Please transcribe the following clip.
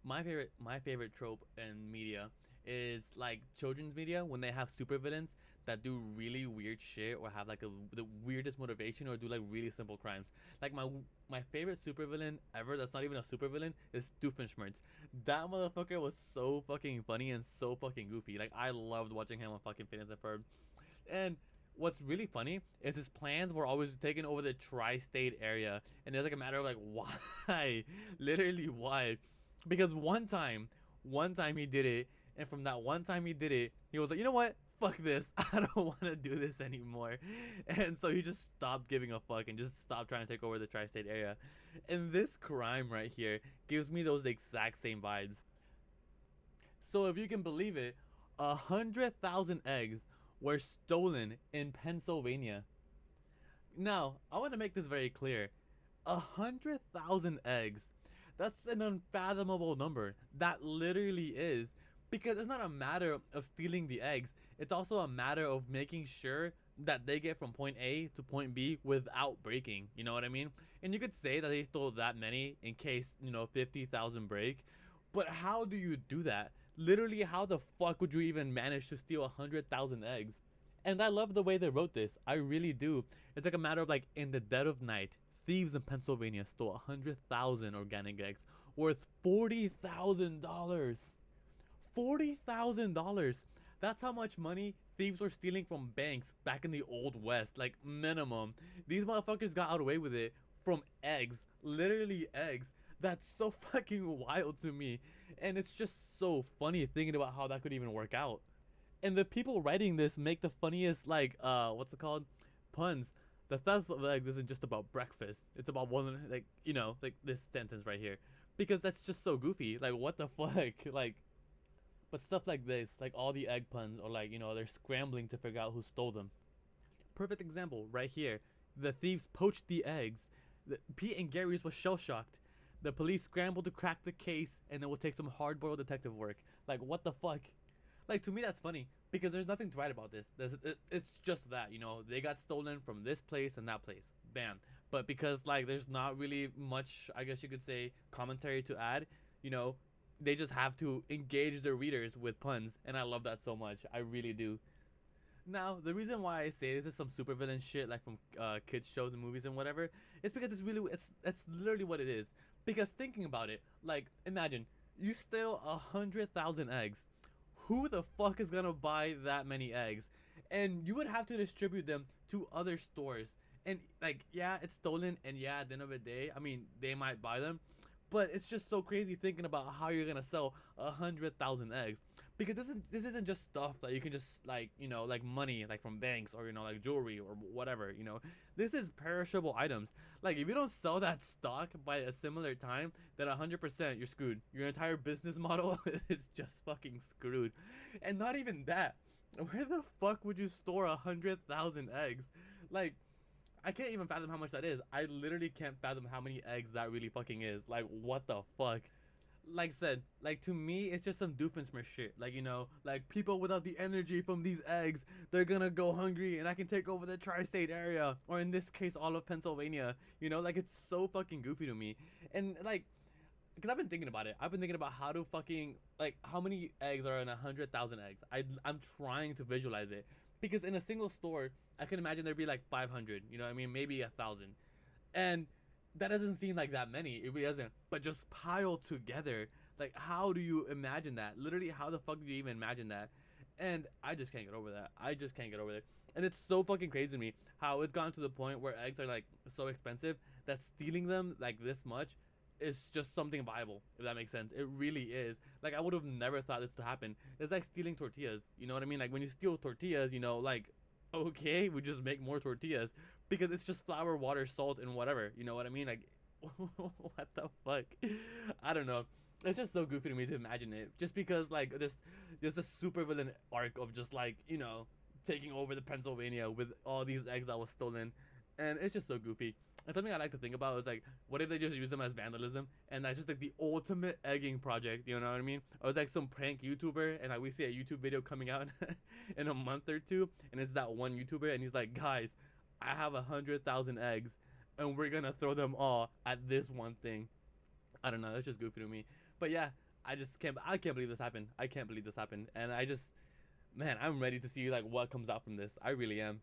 My favorite trope in media is like children's media when they have supervillains that do really weird shit or have like the weirdest motivation or do like really simple crimes. Like my favorite supervillain ever that's not even a supervillain is Doofenshmirtz. That motherfucker was so fucking funny and so fucking goofy. Like I loved watching him on fucking Phineas and Ferb. And what's really funny is his plans were always taking over the tri-state area, and there's like a matter of like why, literally why, because one time he did it, and from that one time he did it, he was like, you know what? Fuck this. I don't want to do this anymore. And so he just stopped giving a fuck and just stopped trying to take over the tri state area. And this crime right here gives me those exact same vibes. So if you can believe it, 100,000 eggs were stolen in Pennsylvania. Now, I want to make this very clear. 100,000 eggs. That's an unfathomable number. That literally is. Because it's not a matter of stealing the eggs, it's also a matter of making sure that they get from point A to point B without breaking. You know what I mean? And you could say that they stole that many in case, 50,000 break. But how do you do that? Literally, how the fuck would you even manage to steal 100,000 eggs? And I love the way they wrote this. I really do. It's like a matter of like in the dead of night, thieves in Pennsylvania stole 100,000 organic eggs worth $40,000. $40,000. That's how much money thieves were stealing from banks back in the old west, like minimum. These motherfuckers got out away with it from eggs, literally eggs. That's so fucking wild to me. And it's just so funny thinking about how that could even work out. And the people writing this make the funniest like what's it called? Puns. The theft of eggs isn't just about breakfast. It's about one like like this sentence right here. Because that's just so goofy. Like what the fuck? Like but stuff like this, like all the egg puns, or like, they're scrambling to figure out who stole them. Perfect example right here. The thieves poached the eggs. Pete and Gary's was shell shocked. The police scrambled to crack the case, and it will take some hard boiled detective work. Like, what the fuck? Like, to me, that's funny because there's nothing to write about this. It's just that, they got stolen from this place and that place. Bam. But because, like, there's not really much, I guess you could say, commentary to add, you know, they just have to engage their readers with puns, and I love that so much. I really do. Now, the reason why I say this is some supervillain shit, like from kids shows and movies and whatever, is because it's literally what it is. Because thinking about it, like imagine you steal 100,000 eggs. Who the fuck is gonna buy that many eggs? And you would have to distribute them to other stores. And like, yeah, it's stolen, and yeah, at the end of the day, I mean, they might buy them, but it's just so crazy thinking about how you're gonna sell 100,000 eggs, because this isn't just stuff that you can just like like money like from banks, or like jewelry or whatever. This is perishable items. Like if you don't sell that stock by a similar time, then 100% you're screwed. Your entire business model is just fucking screwed. And not even that. Where the fuck would you store 100,000 eggs? Like I can't even fathom how much that is. I literally can't fathom how many eggs that really fucking is. Like, what the fuck? Like I said, like to me, it's just some doofenshmirtz shit. Like, like people without the energy from these eggs, they're gonna go hungry and I can take over the tri state area. Or in this case, all of Pennsylvania. Like it's so fucking goofy to me. And like, because I've been thinking about it. I've been thinking about how to fucking like how many eggs are in 100,000 eggs. I'm trying to visualize it because in a single store, I can imagine there'd be like 500. You know what I mean? Maybe 1,000, and that doesn't seem like that many. It really doesn't. But just piled together, like how do you imagine that? Literally, how the fuck do you even imagine that? And I just can't get over that. I just can't get over it. And it's so fucking crazy to me how it's gotten to the point where eggs are like so expensive that stealing them like this much is just something viable, if that makes sense. It really is. Like I would have never thought this to happen. It's like stealing tortillas. You know what I mean? Like when you steal tortillas, like okay, we just make more tortillas because it's just flour, water, salt, and whatever. You know what I mean? Like what the fuck? I don't know. It's just so goofy to me to imagine it. Just because like there's a super villain arc of just like taking over the Pennsylvania with all these eggs that was stolen, and it's just so goofy. And something I like to think about is like, what if they just use them as vandalism, and that's just like the ultimate egging project? You know what I mean? Or it's like some prank YouTuber, and like we see a YouTube video coming out in a month or two, and it's that one YouTuber, and he's like, guys, I have 100,000 eggs, and we're gonna throw them all at this one thing. I don't know. That's just goofy to me. But yeah, I can't believe this happened. I can't believe this happened. And I just, man, I'm ready to see like what comes out from this. I really am.